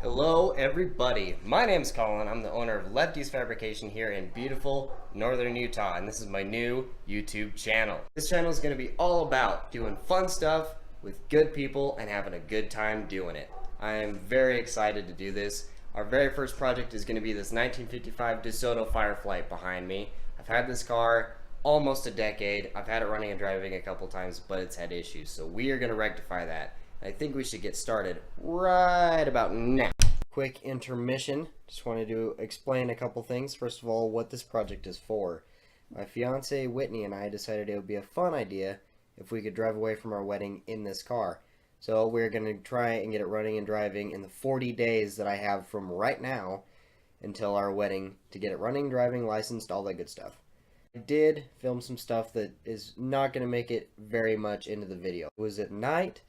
Hello everybody, my name's Colin. I'm the owner of Lefty's Fabrication here in beautiful northern Utah, and this is my new YouTube channel. This channel is going to be all about doing fun stuff with good people and having a good time doing it. I am very excited to do this. Our very first project is going to be this 1955 DeSoto Firefly behind me. I've had this car almost a decade. I've had it running and driving a couple times, but it's had issues, so we are going to rectify that. I think we should get started right about now. Quick intermission. Just wanted to explain a couple things. First of all, what this project is for. My fiance Whitney and I decided it would be a fun idea if we could drive away from our wedding in this car. So we're going to try and get it running and driving in the 40 days that I have from right now until our wedding to get it running, driving, licensed, all that good stuff. I did film some stuff that is not going to make it very much into the video. It was at night.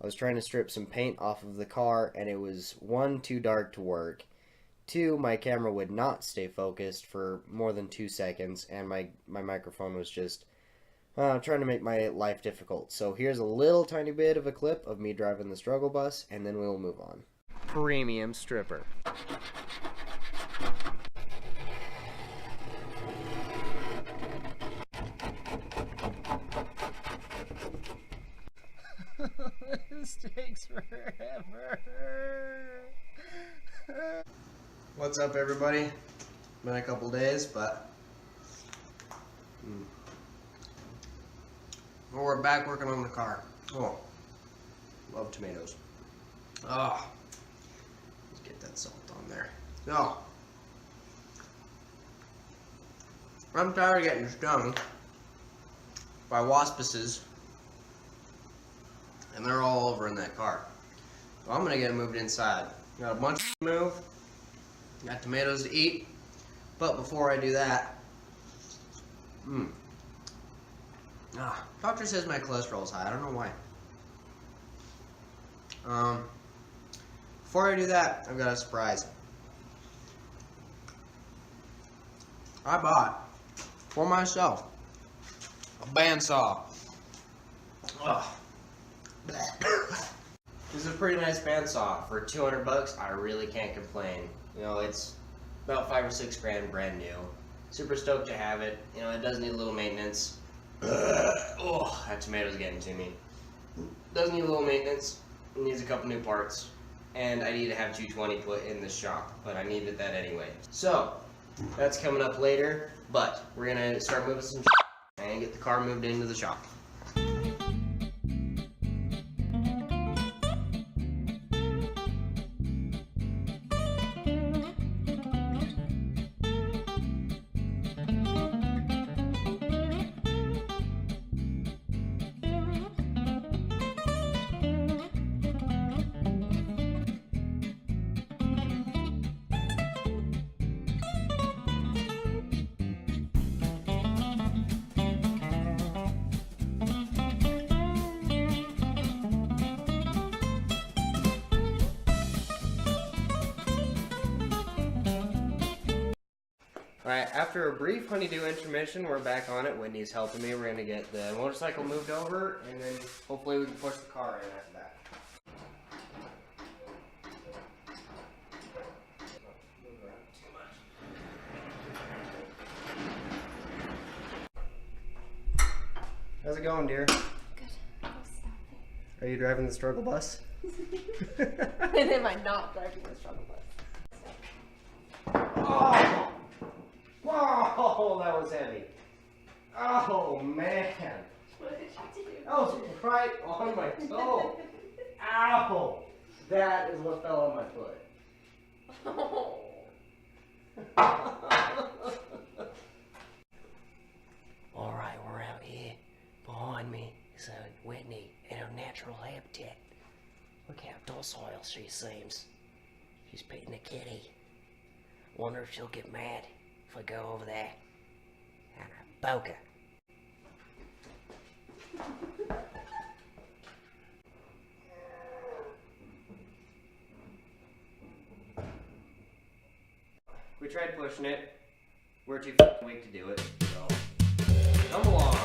I was trying to strip some paint off of the car, and it was 1, too dark to work. 2, my camera would not stay focused for more than 2 seconds, and my microphone was just trying to make my life difficult. So here's a little tiny bit of a clip of me driving the struggle bus, and then we'll move on. Premium stripper. This takes forever. What's up, everybody? Been a couple days, but well, we're back working on the car. Oh, love tomatoes. Oh, let's get that salt on there. Oh, I'm tired of getting stung by waspices. And they're all over in that car. So I'm gonna get them moved inside. Got a bunch to move. Got tomatoes to eat. But before I do that, doctor says my cholesterol is high. I don't know why. Before I do that, I've got a surprise. I bought for myself a bandsaw. Ugh. This is a pretty nice bandsaw. For 200 bucks, I really can't complain. You know, it's about 5 or 6 grand brand new. Super stoked to have it. You know, it does need a little maintenance. Oh, that tomato's getting to me. Does need a little maintenance. It needs a couple new parts. And I need to have 220 put in the shop, but I needed that anyway. So, that's coming up later, but we're gonna start moving some and get the car moved into the shop. Alright, after a brief honeydew intermission, we're back on it. Whitney's helping me. We're going to get the motorcycle moved over, and then hopefully we can push the car in after that. How's it going, dear? Good. Oh, stop it. Are you driving the struggle bus? And am I not driving the struggle bus? Oh! Whoa, that was heavy. Oh, man. What did you do? That was right on my toe. Ow! That is what fell on my foot. Oh. Alright, we're out here. Behind me is Whitney in her natural habitat. Look how docile she seems. She's petting a kitty. Wonder if she'll get mad if I go over there and I poke her. We tried pushing it. We're too weak to do it, so come along.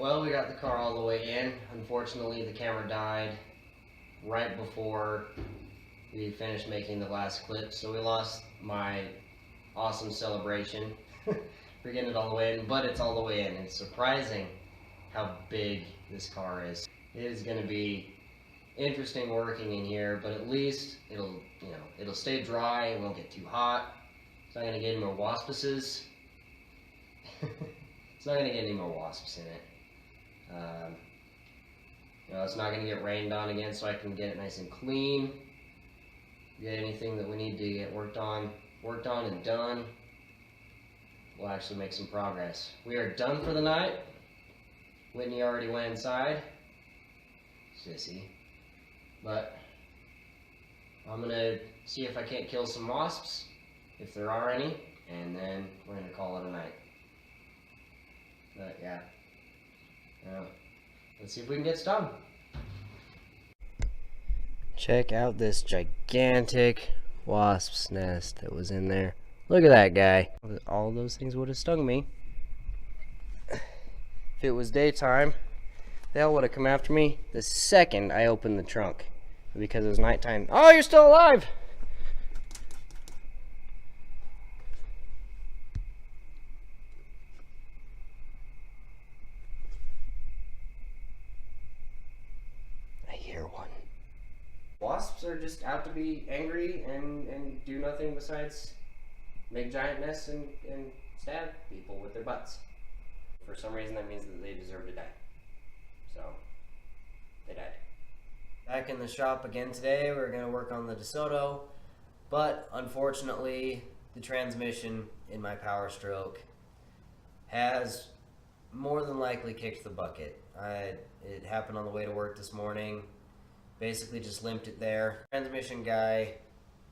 Well, we got the car all the way in. Unfortunately, the camera died right before we finished making the last clip, so we lost my awesome celebration for getting it all the way in, but it's all the way in. It's surprising how big this car is. It is going to be interesting working in here, but at least it'll stay dry. It won't get too hot. It's not going to get any more waspices. It's not going to get any more wasps in it. It's not going to get rained on again, so I can get it nice and clean. Get anything that we need to get worked on and done. We'll actually make some progress. We are done for the night. Whitney already went inside. Sissy. But I'm going to see if I can't kill some wasps, if there are any, and then we're going to call it a night. But yeah. Let's see if we can get stung. Check out this gigantic wasp's nest that was in there. Look at that guy. All those things would have stung me. If it was daytime, they all would have come after me the second I opened the trunk. Because it was nighttime. Oh, you're still alive! I hear one. Wasps are just out to be angry and do nothing besides make giant nests and stab people with their butts. For some reason that means that they deserve to die. So, they died. Back in the shop again today, we're going to work on the DeSoto, but unfortunately the transmission in my Power Stroke has more than likely kicked the bucket. It happened on the way to work this morning. Basically just limped it there. Transmission guy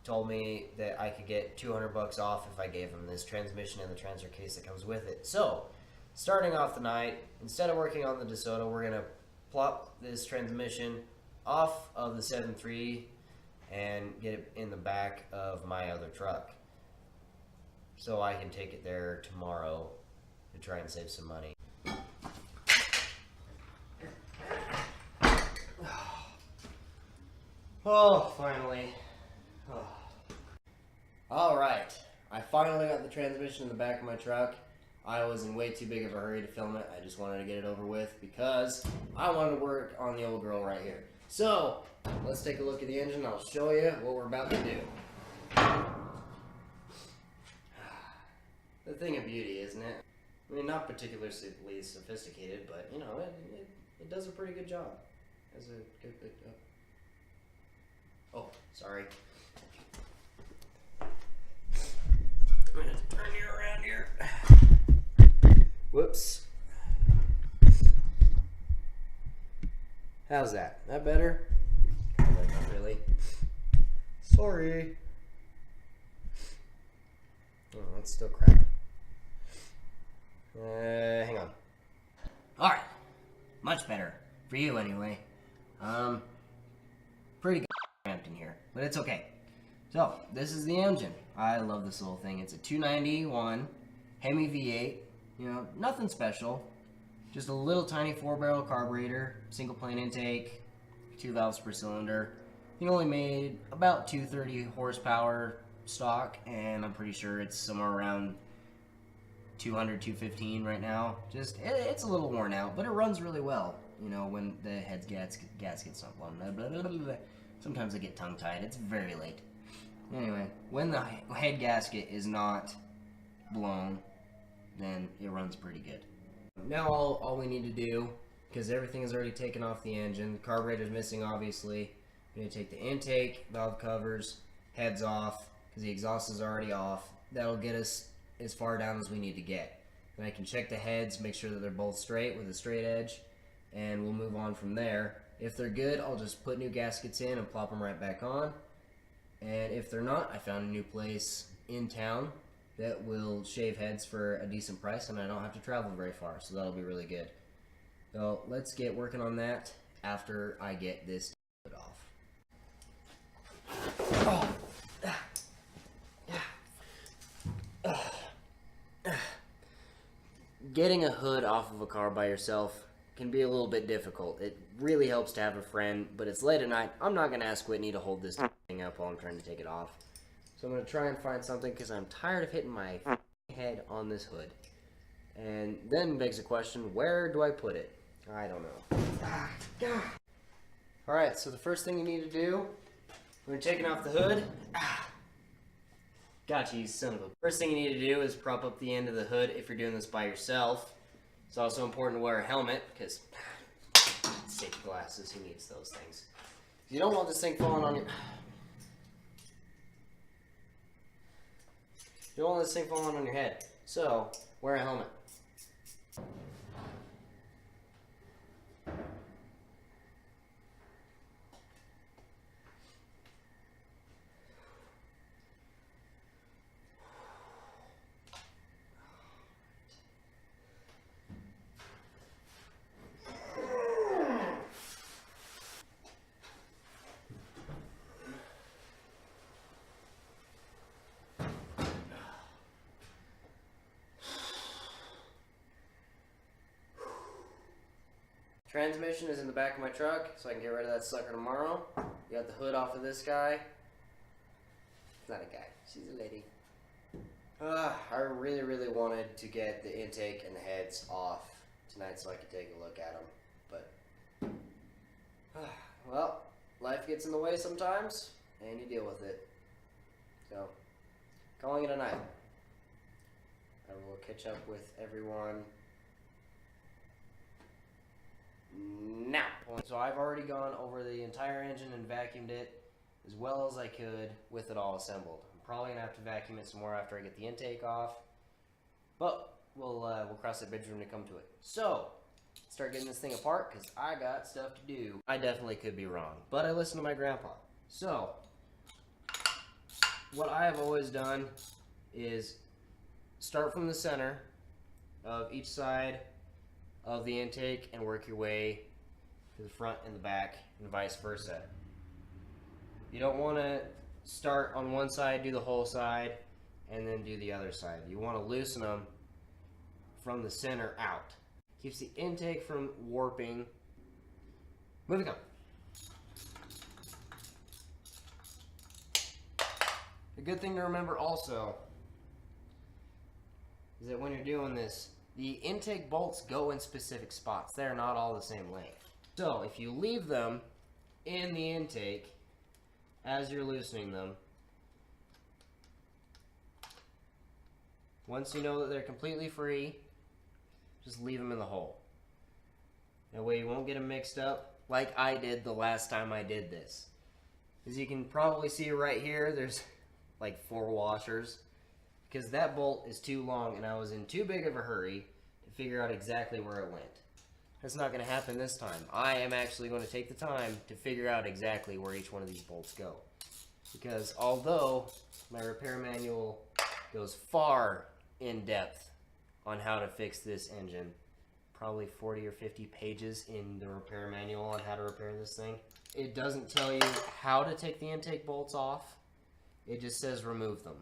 told me that I could get $200 off if I gave him this transmission and the transfer case that comes with it. So, starting off the night, instead of working on the DeSoto, we're going to plop this transmission off of the 7.3 and get it in the back of my other truck so I can take it there tomorrow to try and save some money. Oh, finally. Oh. Alright, I finally got the transmission in the back of my truck. I was in way too big of a hurry to film it. I just wanted to get it over with because I wanted to work on the old girl right here. So, let's take a look at the engine. I'll show you what we're about to do. The thing of beauty, isn't it? I mean, not particularly sophisticated, but, you know, it does a pretty good job. As a good, oh, sorry. I'm gonna have to turn you around here. Whoops. How's that? That better? Not really. Sorry. Oh, that's still crap. Hang on. Alright. Much better. For you, anyway. Pretty good cramped in here, but it's okay. So, this is the engine. I love this little thing. It's a 291 Hemi V8. You know, nothing special. Just a little tiny 4-barrel carburetor, single plane intake, 2 valves per cylinder. It only made about 230 horsepower stock, and I'm pretty sure it's somewhere around 200, 215 right now. Just, it's a little worn out, but it runs really well. You know, when the head gasket's not blown. Blah, blah, blah, blah. Sometimes I get tongue-tied. It's very late. Anyway, when the head gasket is not blown, then it runs pretty good. Now all we need to do, because everything is already taken off the engine, the carburetor's missing obviously, we're going to take the intake, valve covers, heads off, because the exhaust is already off. That'll get us as far down as we need to get. Then I can check the heads, make sure that they're both straight with a straight edge, and we'll move on from there. If they're good, I'll just put new gaskets in and plop them right back on. And if they're not, I found a new place in town that will shave heads for a decent price, and I don't have to travel very far, so that'll be really good. So let's get working on that after I get this off. Getting a hood off of a car by yourself can be a little bit difficult. It really helps to have a friend, but it's late at night. I'm not going to ask Whitney to hold this thing up while I'm trying to take it off. So I'm going to try and find something because I'm tired of hitting my head on this hood. And then begs the question, where do I put it? I don't know. Alright, so the first thing you need to do when you're taking off the hood, gotcha, you son of a... First thing you need to do is prop up the end of the hood if you're doing this by yourself. It's also important to wear a helmet, because safety glasses, who needs those things? You don't want this thing falling on your... You don't want this thing falling on your head, so wear a helmet. Transmission is in the back of my truck, so I can get rid of that sucker tomorrow. You got the hood off of this guy. It's not a guy, she's a lady. I really wanted to get the intake and the heads off tonight so I could take a look at them. But, well, life gets in the way sometimes, and you deal with it. So, calling it a night. I will catch up with everyone now. So I've already gone over the entire engine and vacuumed it as well as I could with it all assembled. I'm probably gonna have to vacuum it some more after I get the intake off, but we'll cross that bridge when we come to it. So start getting this thing apart because I got stuff to do. I definitely could be wrong, but I listened to my grandpa. So what I have always done is start from the center of each side of the intake and work your way to the front and the back and vice versa. You don't want to start on one side, do the whole side, and then do the other side. You want to loosen them from the center out. Keeps the intake from warping. Moving on. A good thing to remember also is that when you're doing this, the intake bolts go in specific spots. They're not all the same length. So if you leave them in the intake as you're loosening them, once you know that they're completely free, just leave them in the hole. That way you won't get them mixed up like I did the last time I did this. As you can probably see right here, there's like 4 washers. Because that bolt is too long and I was in too big of a hurry to figure out exactly where it went. That's not going to happen this time. I am actually going to take the time to figure out exactly where each one of these bolts go. Because although my repair manual goes far in depth on how to fix this engine, probably 40 or 50 pages in the repair manual on how to repair this thing, it doesn't tell you how to take the intake bolts off. It just says remove them.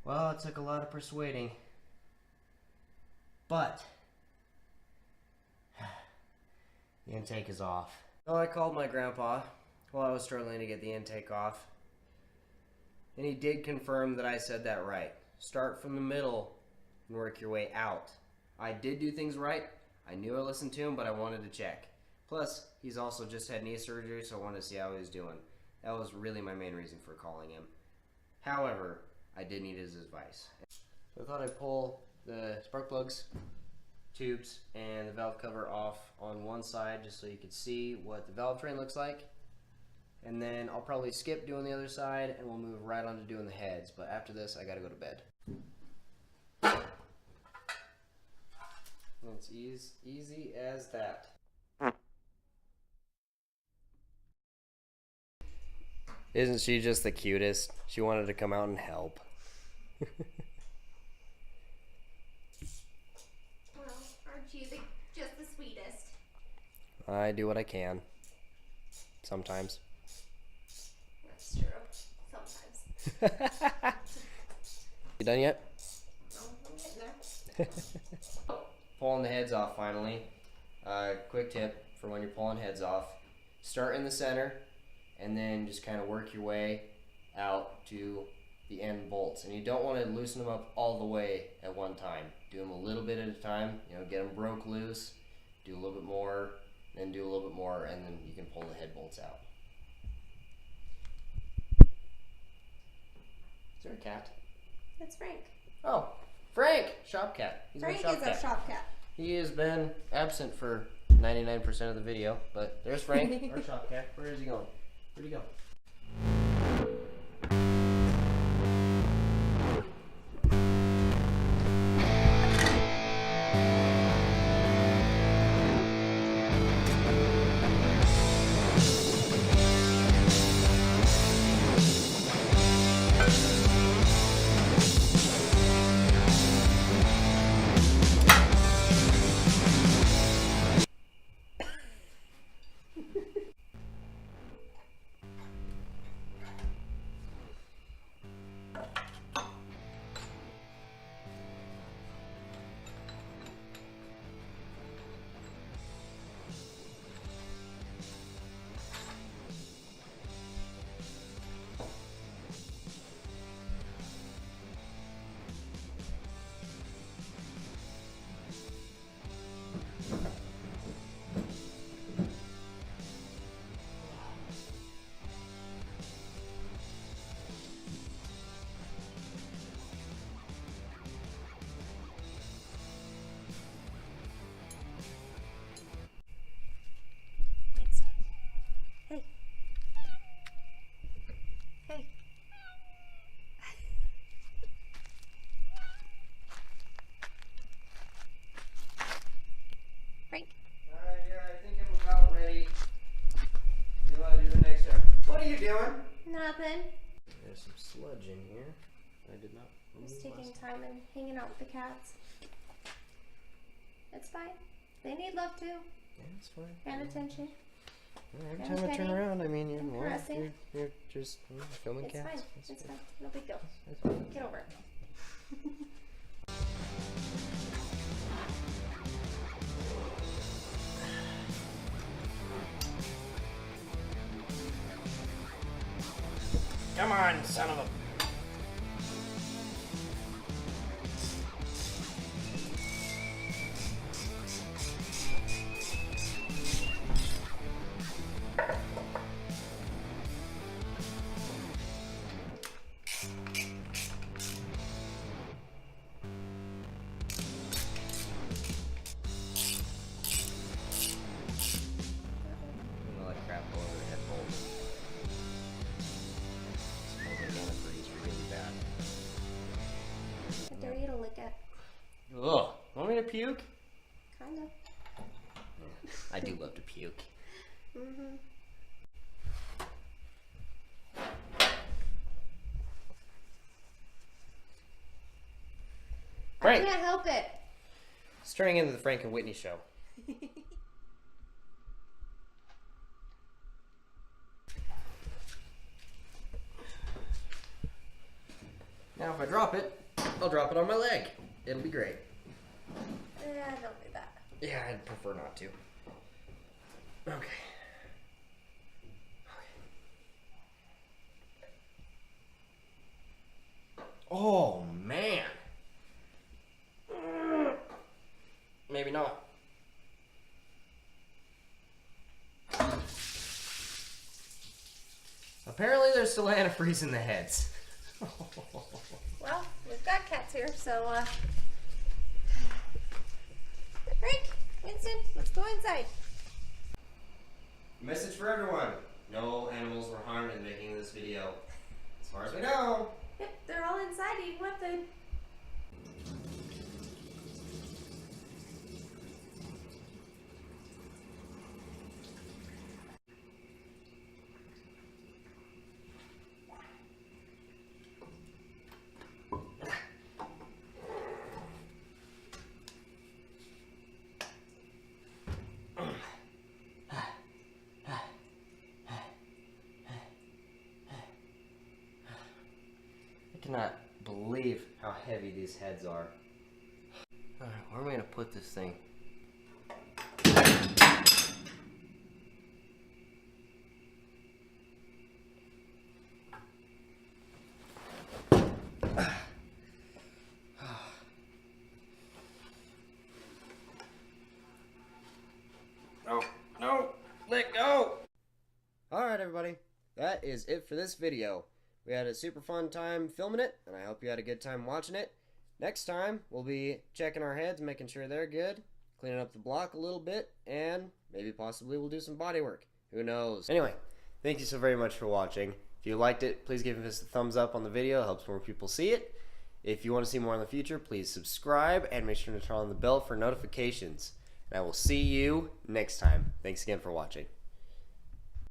Well, it took a lot of persuading, but the intake is off. So I called my grandpa while I was struggling to get the intake off, and he did confirm that I said that right. Start from the middle and work your way out. I did do things right. I knew I listened to him, but I wanted to check. Plus, he's also just had knee surgery, so I wanted to see how he was doing. That was really my main reason for calling him. However, I did need his advice. So I thought I'd pull the spark plugs, tubes, and the valve cover off on one side just so you could see what the valve train looks like. And then I'll probably skip doing the other side and we'll move right on to doing the heads. But after this, I gotta go to bed. And it's easy as that. Isn't she just the cutest? She wanted to come out and help. I do what I can. Sometimes. That's true. Sometimes. You done yet? No, I'm getting there. Pulling the heads off finally. Quick tip for when you're pulling heads off. Start in the center and then just kind of work your way out to the end bolts. And you don't want to loosen them up all the way at one time. Do them a little bit at a time. You know, get them broke loose. Do a little bit more, then do a little bit more, and then you can pull the head bolts out. Is there a cat? That's Frank. Oh, Frank! Shop cat. He's Frank my shop is cat. a shop cat. He has been absent for 99% of the video, but there's Frank, our shop cat. Where is he going? Where'd he go? Hey. Hey. Frank. Alright, yeah, I think I'm about ready. You want to do the next step? What are you doing? Nothing. There's some sludge in here. I did not Just remove taking last time and hanging out with the cats. It's fine. They need love too. Yeah, it's fine. And attention. Every and time I turn petting around, I mean, and you're caressing. just filming It's cats. fine. It's fine. No big deal. That's fine. Get over it. Come on, son of a... I'm gonna let crap go over the head bolt. Smells like antifreeze really bad. I dare you to lick it. Ugh. Want me to puke? Kind of. I do love to puke. Mm-hmm. Frank! I can't help it. It's turning into the Frank and Whitney show. Now if I drop it, I'll drop it on my leg. It'll be great. Yeah, don't do that. Yeah, I'd prefer not to. Okay. Oh, man. Maybe not. Apparently there's still antifreeze in the heads. Well, we've got cats here, so, Frank, Winston, let's go inside. Message for everyone. No animals were harmed in making this video. As far as we know. Yep, they're all inside eating wet food. cannot believe how heavy these heads are. Alright, where am I gonna put this thing? No, no, let go! Alright everybody, that is it for this video. We had a super fun time filming it, and I hope you had a good time watching it. Next time, we'll be checking our heads, making sure they're good, cleaning up the block a little bit, and maybe possibly we'll do some body work. Who knows? Anyway, thank you so very much for watching. If you liked it, please give us a thumbs up on the video. It helps more people see it. If you want to see more in the future, please subscribe and make sure to turn on the bell for notifications. And I will see you next time. Thanks again for watching.